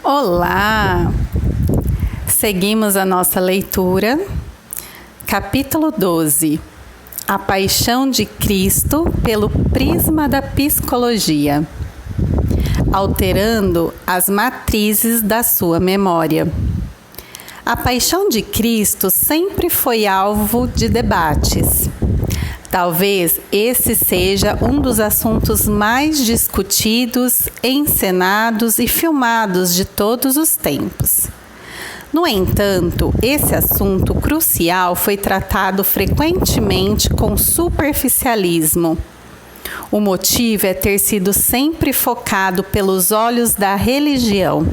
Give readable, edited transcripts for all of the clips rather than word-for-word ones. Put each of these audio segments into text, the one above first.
Olá! Seguimos a nossa leitura, capítulo 12, A Paixão de Cristo pelo prisma da psicologia, alterando as matrizes da sua memória. A paixão de Cristo sempre foi alvo de debates. Talvez esse seja um dos assuntos mais discutidos, encenados e filmados de todos os tempos. No entanto, esse assunto crucial foi tratado frequentemente com superficialismo. O motivo é ter sido sempre focado pelos olhos da religião.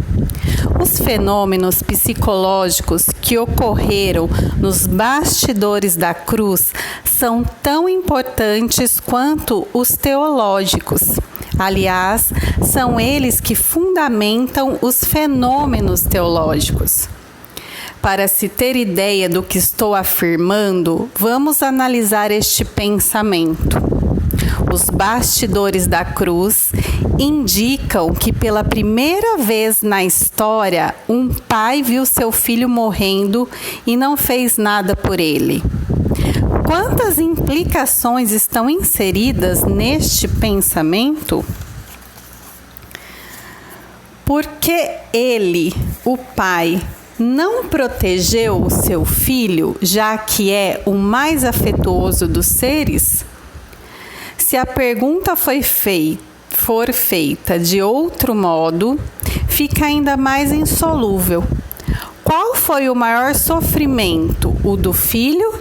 Os fenômenos psicológicos que ocorreram nos bastidores da cruz são tão importantes quanto os teológicos. Aliás, são eles que fundamentam os fenômenos teológicos. Para se ter ideia do que estou afirmando, vamos analisar este pensamento. Os bastidores da cruz indicam que pela primeira vez na história, um pai viu seu filho morrendo e não fez nada por ele. Quantas implicações estão inseridas neste pensamento? Por que ele, o pai, não protegeu o seu filho, já que é o mais afetuoso dos seres? Se a pergunta for feita de outro modo, fica ainda mais insolúvel. Qual foi o maior sofrimento, o do filho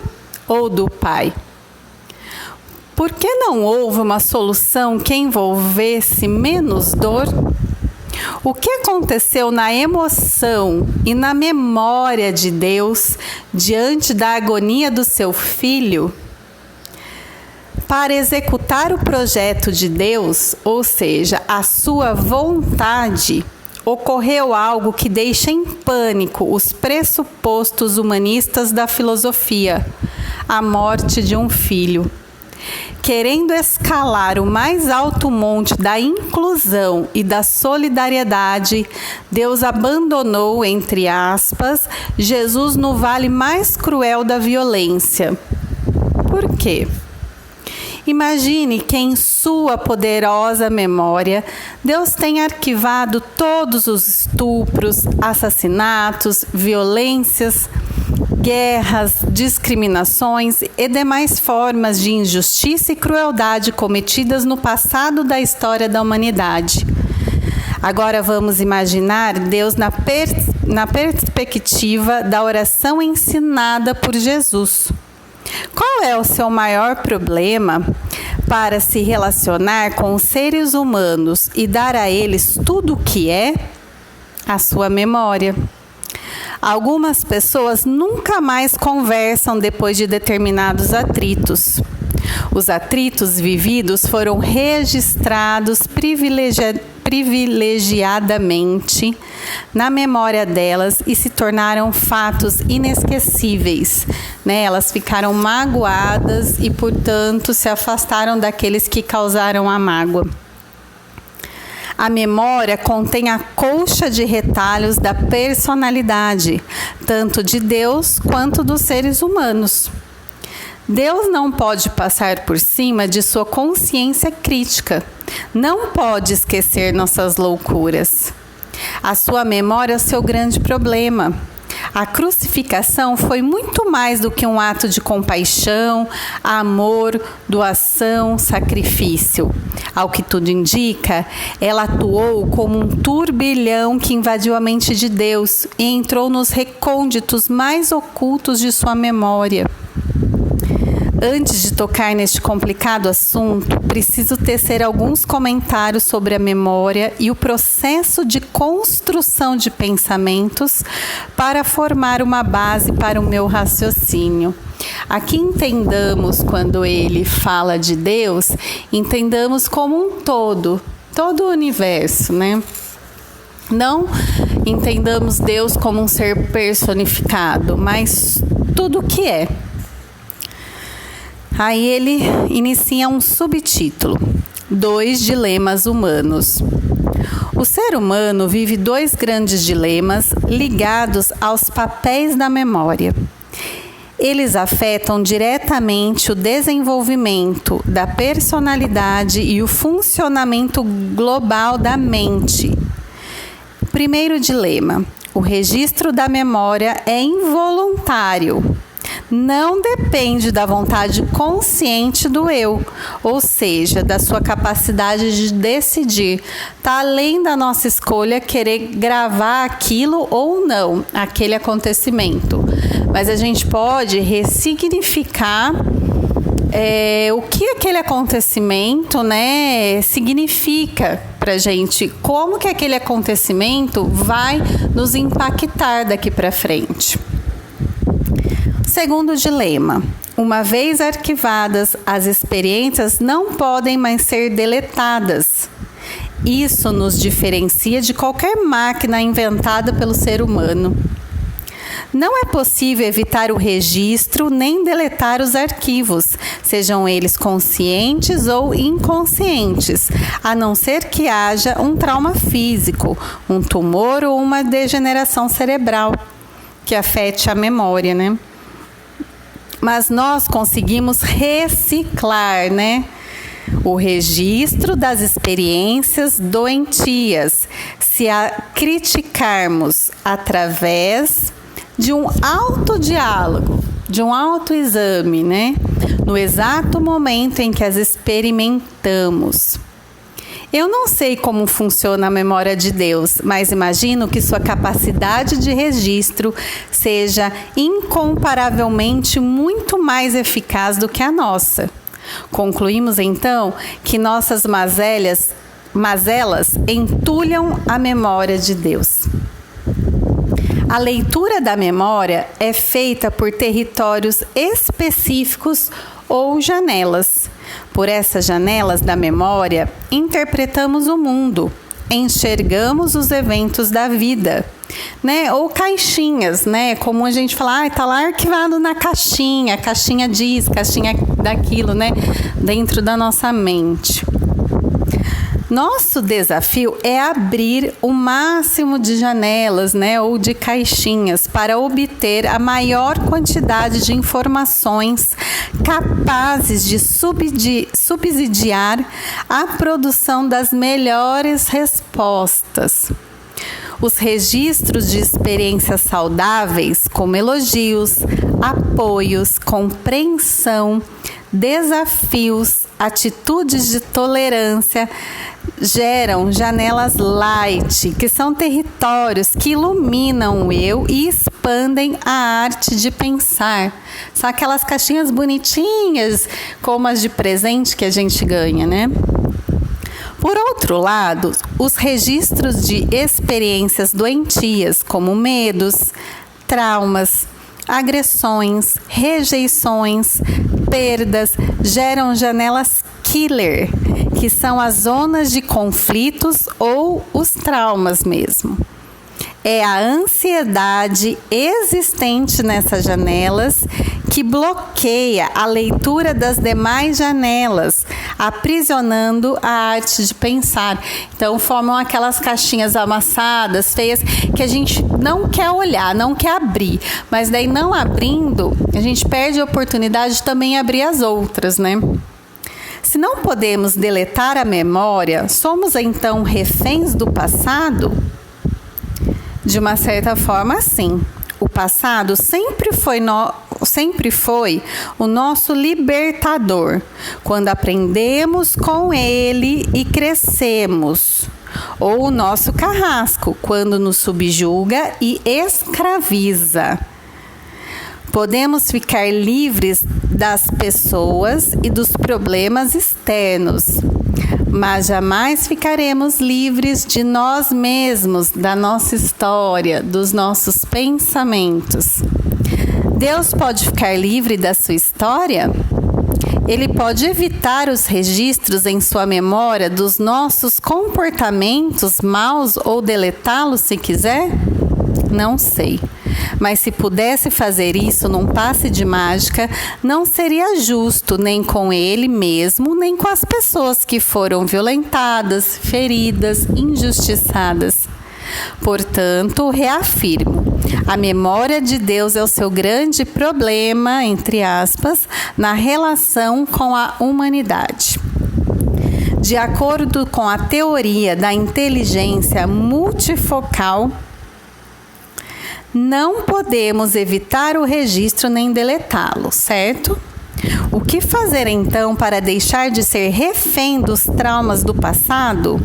ou do pai? Por que não houve uma solução que envolvesse menos dor? O que aconteceu na emoção e na memória de Deus diante da agonia do seu filho? Para executar o projeto de Deus, ou seja, a sua vontade, ocorreu algo que deixa em pânico os pressupostos humanistas da filosofia: a morte de um filho. Querendo escalar o mais alto monte da inclusão e da solidariedade, Deus abandonou, entre aspas, Jesus no vale mais cruel da violência. Por quê? Imagine que em sua poderosa memória, Deus tenha arquivado todos os estupros, assassinatos, violências, guerras, discriminações e demais formas de injustiça e crueldade cometidas no passado da história da humanidade. Agora vamos imaginar Deus na perspectiva da oração ensinada por Jesus. Qual é o seu maior problema para se relacionar com os seres humanos e dar a eles tudo o que é? A sua memória. Algumas pessoas nunca mais conversam depois de determinados atritos. Os atritos vividos foram registrados privilegiadamente na memória delas e se tornaram fatos inesquecíveis. Elas ficaram magoadas e, portanto, se afastaram daqueles que causaram a mágoa. A memória contém a colcha de retalhos da personalidade, tanto de Deus quanto dos seres humanos. Deus não pode passar por cima de sua consciência crítica. Não pode esquecer nossas loucuras. A sua memória é o seu grande problema. A crucificação foi muito mais do que um ato de compaixão, amor, doação, sacrifício. Ao que tudo indica, ela atuou como um turbilhão que invadiu a mente de Deus e entrou nos recônditos mais ocultos de sua memória. Antes de tocar neste complicado assunto, preciso tecer alguns comentários sobre a memória e o processo de construção de pensamentos para formar uma base para o meu raciocínio. Aqui entendamos, quando ele fala de Deus, entendamos como um todo o universo, Não entendamos Deus como um ser personificado, mas tudo o que é. Aí ele inicia um subtítulo: 2 dilemas humanos. O ser humano vive dois grandes dilemas ligados aos papéis da memória. Eles afetam diretamente o desenvolvimento da personalidade e o funcionamento global da mente. Primeiro dilema: o registro da memória é involuntário. Não depende da vontade consciente do eu, ou seja, da sua capacidade de decidir. Está além da nossa escolha querer gravar aquilo ou não, aquele acontecimento. Mas a gente pode ressignificar o que aquele acontecimento, né, significa para a gente, como que aquele acontecimento vai nos impactar daqui para frente. Segundo dilema: uma vez arquivadas, as experiências não podem mais ser deletadas. Isso nos diferencia de qualquer máquina inventada pelo ser humano. Não é possível evitar o registro nem deletar os arquivos, sejam eles conscientes ou inconscientes, a não ser que haja um trauma físico, um tumor ou uma degeneração cerebral que afete a memória, né? Mas nós conseguimos reciclar, né, o registro das experiências doentias, se a criticarmos através de um autodiálogo, de um autoexame, né, no exato momento em que as experimentamos. Eu não sei como funciona a memória de Deus, mas imagino que sua capacidade de registro seja incomparavelmente muito mais eficaz do que a nossa. Concluímos então que nossas mazelas entulham a memória de Deus. A leitura da memória é feita por territórios específicos ou janelas. Por essas janelas da memória, interpretamos o mundo, enxergamos os eventos da vida, né? Ou caixinhas, né? Como a gente fala, tá lá arquivado na caixinha, caixinha disso, caixinha daquilo, né? Dentro da nossa mente. Nosso desafio é abrir o máximo de janelas, né, ou de caixinhas para obter a maior quantidade de informações capazes de subsidiar a produção das melhores respostas. Os registros de experiências saudáveis, como elogios, apoios, compreensão, desafios, atitudes de tolerância, geram janelas light, que são territórios que iluminam o eu e expandem a arte de pensar. São aquelas caixinhas bonitinhas, como as de presente que a gente ganha, né? Por outro lado, os registros de experiências doentias, como medos, traumas, agressões, rejeições, perdas, geram janelas killer, que são as zonas de conflitos ou os traumas mesmo. É a ansiedade existente nessas janelas que bloqueia a leitura das demais janelas, aprisionando a arte de pensar. Então, formam aquelas caixinhas amassadas, feias, que a gente não quer olhar, não quer abrir. Mas daí, não abrindo, a gente perde a oportunidade de também abrir as outras, né? Se não podemos deletar a memória, somos então reféns do passado? De uma certa forma, sim. O passado sempre foi o nosso libertador, quando aprendemos com ele e crescemos. Ou o nosso carrasco, quando nos subjuga e escraviza. Podemos ficar livres das pessoas e dos problemas externos, mas jamais ficaremos livres de nós mesmos, da nossa história, dos nossos pensamentos. Deus pode ficar livre da sua história? Ele pode evitar os registros em sua memória dos nossos comportamentos maus ou deletá-los se quiser? Não sei. Mas se pudesse fazer isso num passe de mágica, não seria justo nem com ele mesmo, nem com as pessoas que foram violentadas, feridas, injustiçadas. Portanto, reafirmo, a memória de Deus é o seu grande problema, entre aspas, na relação com a humanidade. De acordo com a teoria da inteligência multifocal, não podemos evitar o registro nem deletá-lo, certo? O que fazer então para deixar de ser refém dos traumas do passado?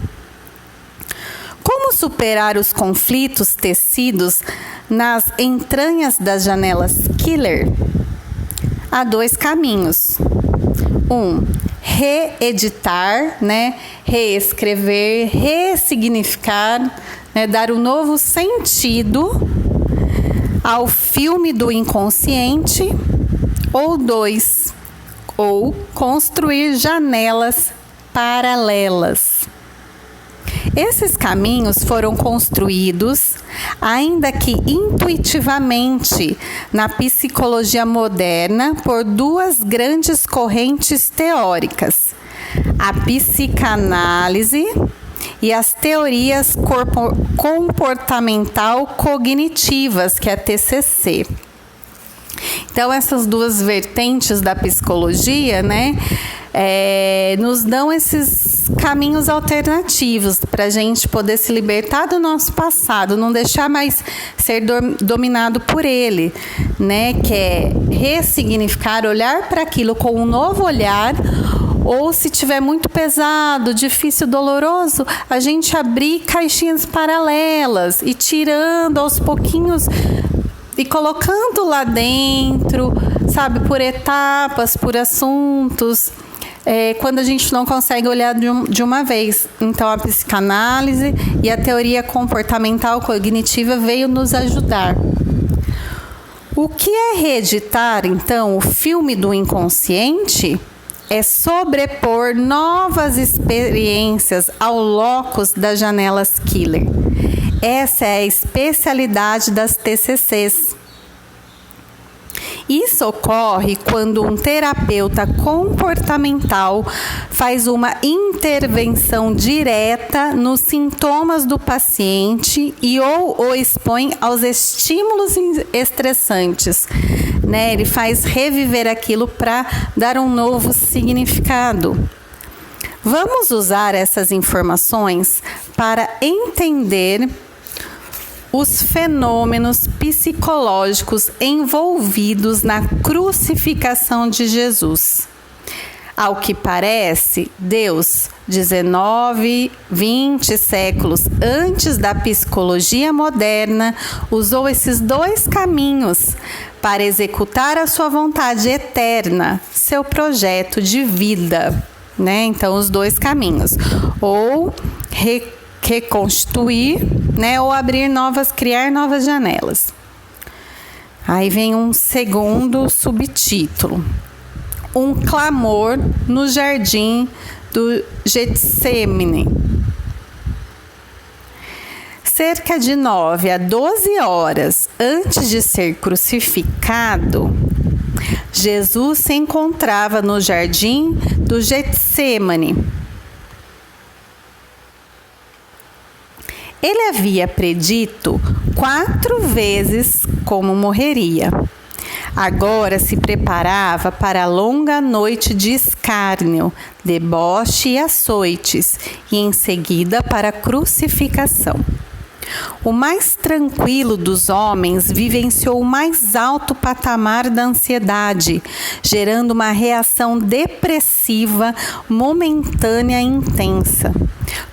Como superar os conflitos tecidos nas entranhas das janelas killer? Há 2 caminhos. Reeditar, reescrever, ressignificar, dar um novo sentido ao filme do inconsciente. Ou 2, construir janelas paralelas. Esses caminhos foram construídos, ainda que intuitivamente, na psicologia moderna por 2 grandes correntes teóricas: a psicanálise e as teorias comportamental-cognitivas, que é a TCC. Então, essas 2 vertentes da psicologia, nos dão esses caminhos alternativos para a gente poder se libertar do nosso passado, não deixar mais ser dominado por ele, que é ressignificar, olhar para aquilo com um novo olhar, ou se tiver muito pesado, difícil, doloroso, a gente abrir caixinhas paralelas e tirando aos pouquinhos e colocando lá dentro, por etapas, por assuntos, quando a gente não consegue olhar de uma vez. Então, a psicanálise e a teoria comportamental cognitiva veio nos ajudar. O que é reeditar, então, o filme do inconsciente? É sobrepor novas experiências ao locus das janelas killer. Essa é a especialidade das TCCs. Isso ocorre quando um terapeuta comportamental faz uma intervenção direta nos sintomas do paciente e ou o expõe aos estímulos estressantes. Ele faz reviver aquilo para dar um novo significado. Vamos usar essas informações para entender os fenômenos psicológicos envolvidos na crucificação de Jesus. Ao que parece, Deus, 19, 20 séculos antes da psicologia moderna, usou esses 2 caminhos para executar a sua vontade eterna, seu projeto de vida. Então, os 2 caminhos, ou reconstruir, ou criar novas janelas. Aí vem um segundo subtítulo: um clamor no jardim do Getsemane. Cerca de 9 a 12 horas antes de ser crucificado, Jesus se encontrava no jardim do Getsemane. Ele havia predito 4 vezes como morreria. Agora se preparava para a longa noite de escárnio, deboche e açoites, e em seguida para a crucificação. O mais tranquilo dos homens vivenciou o mais alto patamar da ansiedade, gerando uma reação depressiva, momentânea e intensa.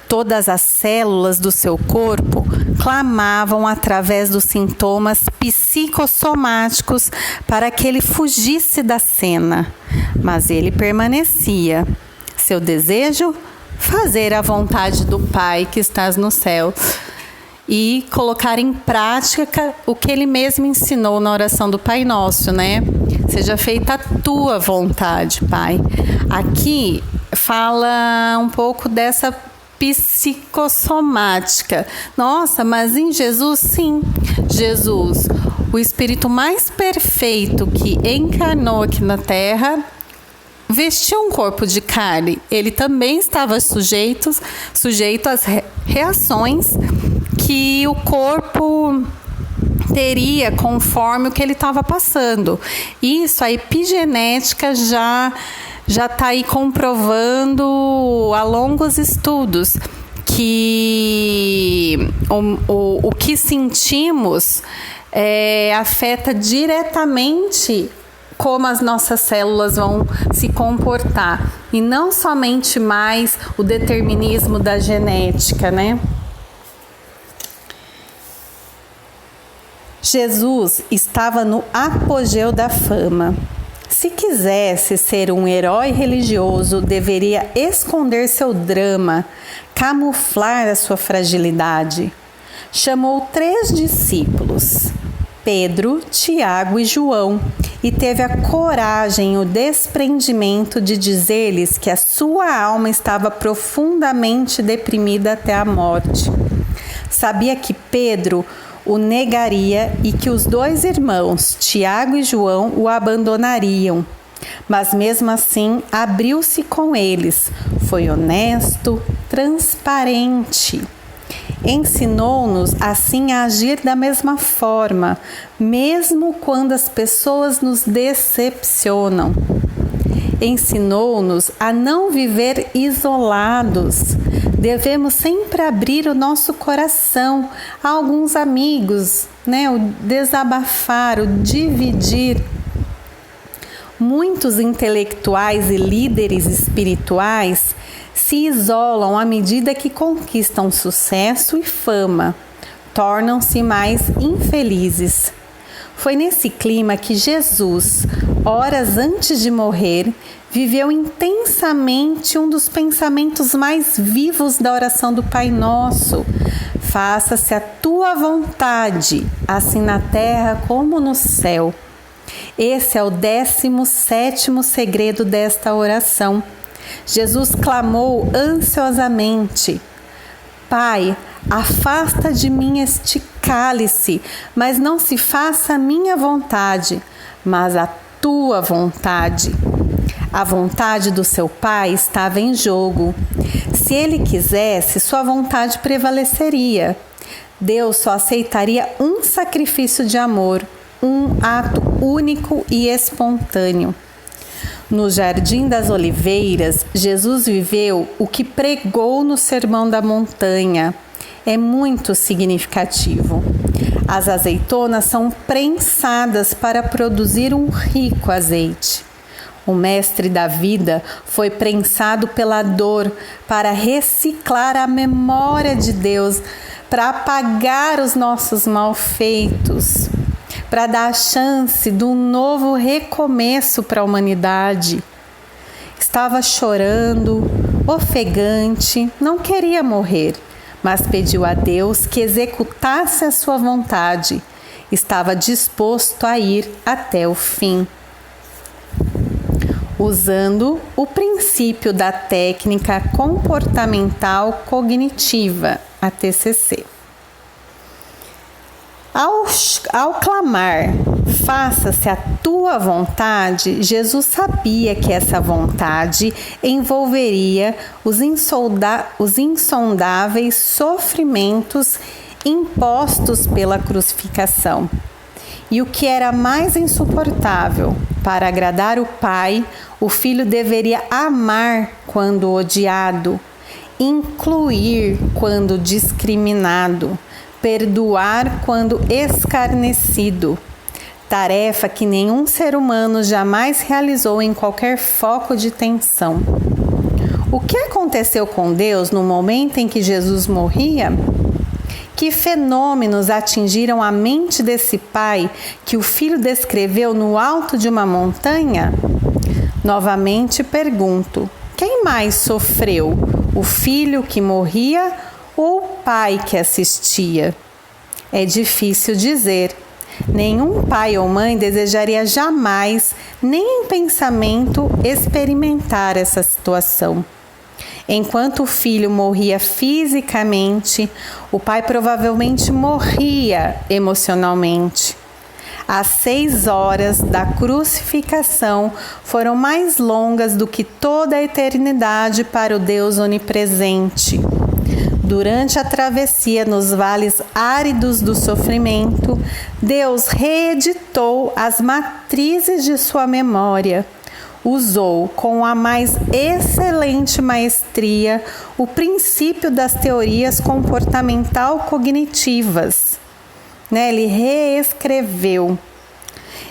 Todas as células do seu corpo clamavam através dos sintomas psicossomáticos para que ele fugisse da cena, mas ele permanecia. Seu desejo? Fazer a vontade do Pai que estás no céu e colocar em prática o que ele mesmo ensinou na oração do Pai Nosso, Seja feita a tua vontade, Pai. Aqui fala um pouco dessa psicossomática. Nossa, mas em Jesus, sim. Jesus o espírito mais perfeito que encarnou aqui na Terra, vestiu um corpo de carne. Ele também estava sujeito às reações que o corpo teria conforme o que ele estava passando. Isso, a epigenética já está aí comprovando a longos estudos que o que sentimos afeta diretamente como as nossas células vão se comportar, e não somente mais o determinismo da genética, né? Jesus estava no apogeu da fama. Se quisesse ser um herói religioso, deveria esconder seu drama, camuflar a sua fragilidade. Chamou 3 discípulos, Pedro, Tiago e João, e teve a coragem e o desprendimento de dizer-lhes que a sua alma estava profundamente deprimida até a morte. Sabia que Pedro o negaria e que os 2 irmãos, Tiago e João, o abandonariam. Mas mesmo assim, abriu-se com eles. Foi honesto, transparente. Ensinou-nos assim a agir da mesma forma, mesmo quando as pessoas nos decepcionam. Ensinou-nos a não viver isolados. Devemos sempre abrir o nosso coração a alguns amigos, né? O desabafar, o dividir. Muitos intelectuais e líderes espirituais se isolam à medida que conquistam sucesso e fama, tornam-se mais infelizes. Foi nesse clima que Jesus, horas antes de morrer, viveu intensamente um dos pensamentos mais vivos da oração do Pai Nosso: faça-se a tua vontade, assim na terra como no céu. Esse é o 17º segredo desta oração. Jesus clamou ansiosamente: Pai, afasta de mim este cálice, mas não se faça a minha vontade, mas a tua vontade. A vontade do seu Pai estava em jogo. Se ele quisesse, sua vontade prevaleceria. Deus só aceitaria um sacrifício de amor, um ato único e espontâneo. No Jardim das Oliveiras, Jesus viveu o que pregou no Sermão da Montanha. É muito significativo. As azeitonas são prensadas para produzir um rico azeite. O mestre da vida foi prensado pela dor para reciclar a memória de Deus, para apagar os nossos malfeitos, para dar a chance de um novo recomeço para a humanidade. Estava chorando, ofegante, não queria morrer, mas pediu a Deus que executasse a sua vontade. Estava disposto a ir até o fim. Usando o princípio da técnica comportamental cognitiva, a TCC. Ao clamar, faça-se a tua vontade, Jesus sabia que essa vontade envolveria os insondáveis sofrimentos impostos pela crucificação. E o que era mais insuportável, para agradar o Pai, o Filho deveria amar quando odiado, incluir quando discriminado, perdoar quando escarnecido. Tarefa que nenhum ser humano jamais realizou em qualquer foco de tensão. O que aconteceu com Deus no momento em que Jesus morria? Que fenômenos atingiram a mente desse pai que o filho descreveu no alto de uma montanha? Novamente pergunto: quem mais sofreu? O filho que morria ou o pai que assistia? É difícil dizer. Nenhum pai ou mãe desejaria jamais, nem em pensamento, experimentar essa situação. Enquanto o filho morria fisicamente, o pai provavelmente morria emocionalmente. As 6 horas da crucificação foram mais longas do que toda a eternidade para o Deus onipresente. Durante a travessia nos vales áridos do sofrimento, Deus reeditou as matrizes de sua memória. Usou com a mais excelente maestria o princípio das teorias comportamental-cognitivas. Ele reescreveu.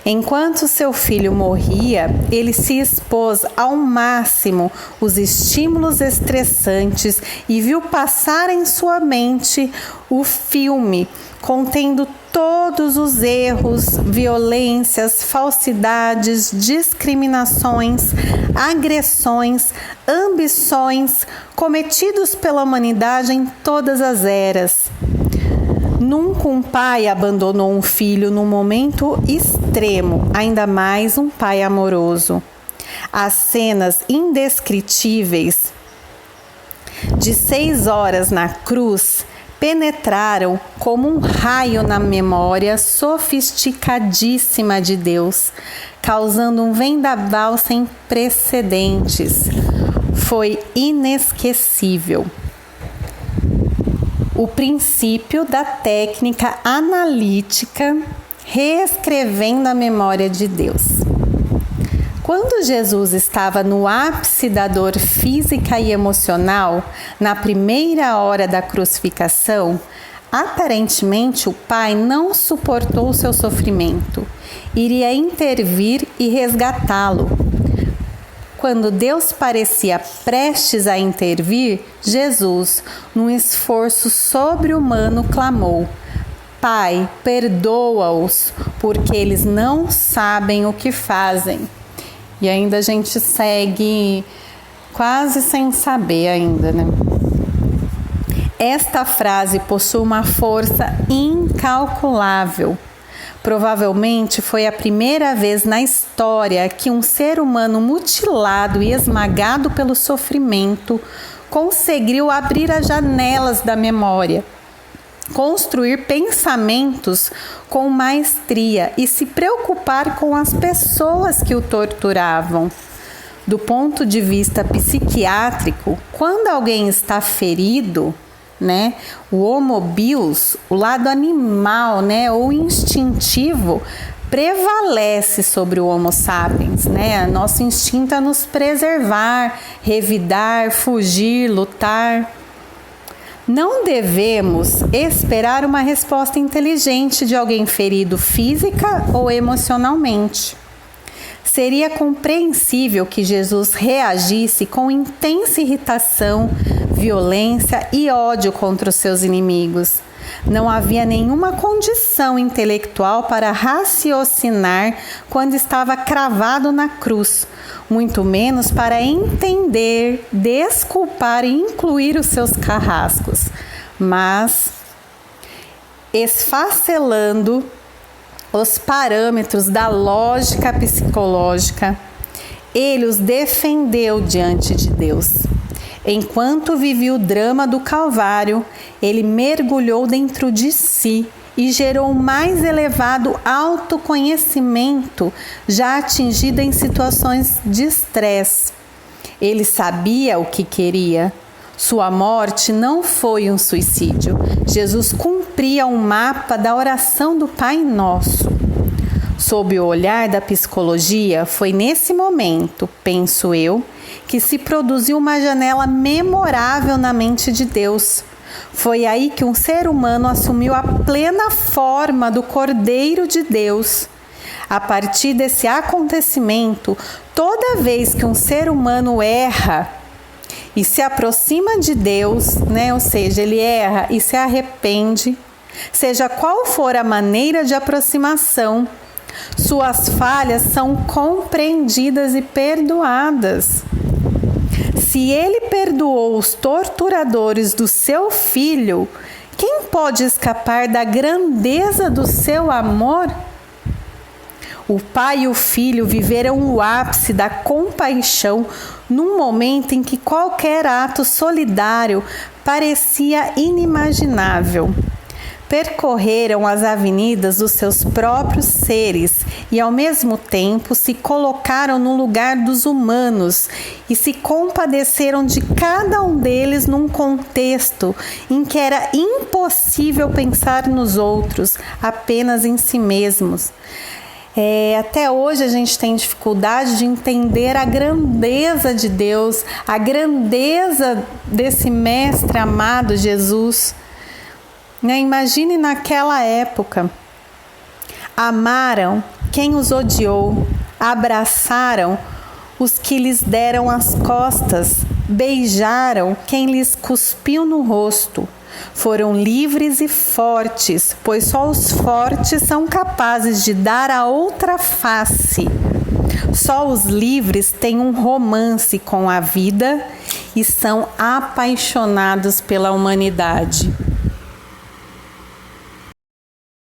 Enquanto seu filho morria, ele se expôs ao máximo os estímulos estressantes e viu passar em sua mente o filme contendo todos os erros, violências, falsidades, discriminações, agressões, ambições cometidos pela humanidade em todas as eras. Nunca um pai abandonou um filho num momento extremo, ainda mais um pai amoroso. As cenas indescritíveis de 6 horas na cruz penetraram como um raio na memória sofisticadíssima de Deus, causando um vendaval sem precedentes. Foi inesquecível. O princípio da técnica analítica reescrevendo a memória de Deus. Quando Jesus estava no ápice da dor física e emocional, na primeira hora da crucificação, aparentemente o Pai não suportou seu sofrimento, iria intervir e resgatá-lo. Quando Deus parecia prestes a intervir, Jesus, num esforço sobre-humano, clamou: Pai, perdoa-os, porque eles não sabem o que fazem. E ainda a gente segue quase sem saber ainda, né? Esta frase possui uma força incalculável. Provavelmente foi a primeira vez na história que um ser humano mutilado e esmagado pelo sofrimento conseguiu abrir as janelas da memória, construir pensamentos com maestria e se preocupar com as pessoas que o torturavam. Do ponto de vista psiquiátrico, quando alguém está ferido, o homo bios, o lado animal, ou instintivo, prevalece sobre o homo sapiens, Nosso instinto é nos preservar, revidar, fugir, lutar. Não devemos esperar uma resposta inteligente de alguém ferido física ou emocionalmente. Seria compreensível que Jesus reagisse com intensa irritação, violência e ódio contra os seus inimigos. Não havia nenhuma condição intelectual para raciocinar quando estava cravado na cruz, muito menos para entender, desculpar e incluir os seus carrascos. Mas, esfacelando os parâmetros da lógica psicológica, ele os defendeu diante de Deus. Enquanto vivia o drama do Calvário, ele mergulhou dentro de si e gerou o mais elevado autoconhecimento já atingido em situações de estresse. Ele sabia o que queria. Sua morte não foi um suicídio. Jesus cumpria um mapa da oração do Pai Nosso. Sob o olhar da psicologia, foi nesse momento, penso eu, que se produziu uma janela memorável na mente de Deus. Foi aí que um ser humano assumiu a plena forma do Cordeiro de Deus. A partir desse acontecimento, toda vez que um ser humano erra e se aproxima de Deus, ou seja, ele erra e se arrepende, seja qual for a maneira de aproximação, suas falhas são compreendidas e perdoadas. Se ele perdoou os torturadores do seu filho, quem pode escapar da grandeza do seu amor? O pai e o filho viveram o ápice da compaixão num momento em que qualquer ato solidário parecia inimaginável. percorreram as avenidas dos seus próprios seres e, ao mesmo tempo, se colocaram no lugar dos humanos e se compadeceram de cada um deles num contexto em que era impossível pensar nos outros, apenas em si mesmos. Até hoje a gente tem dificuldade de entender a grandeza de Deus, a grandeza desse mestre amado Jesus. Imagine naquela época, amaram quem os odiou, abraçaram os que lhes deram as costas, beijaram quem lhes cuspiu no rosto. Foram livres e fortes, pois só os fortes são capazes de dar a outra face. Só os livres têm um romance com a vida e são apaixonados pela humanidade.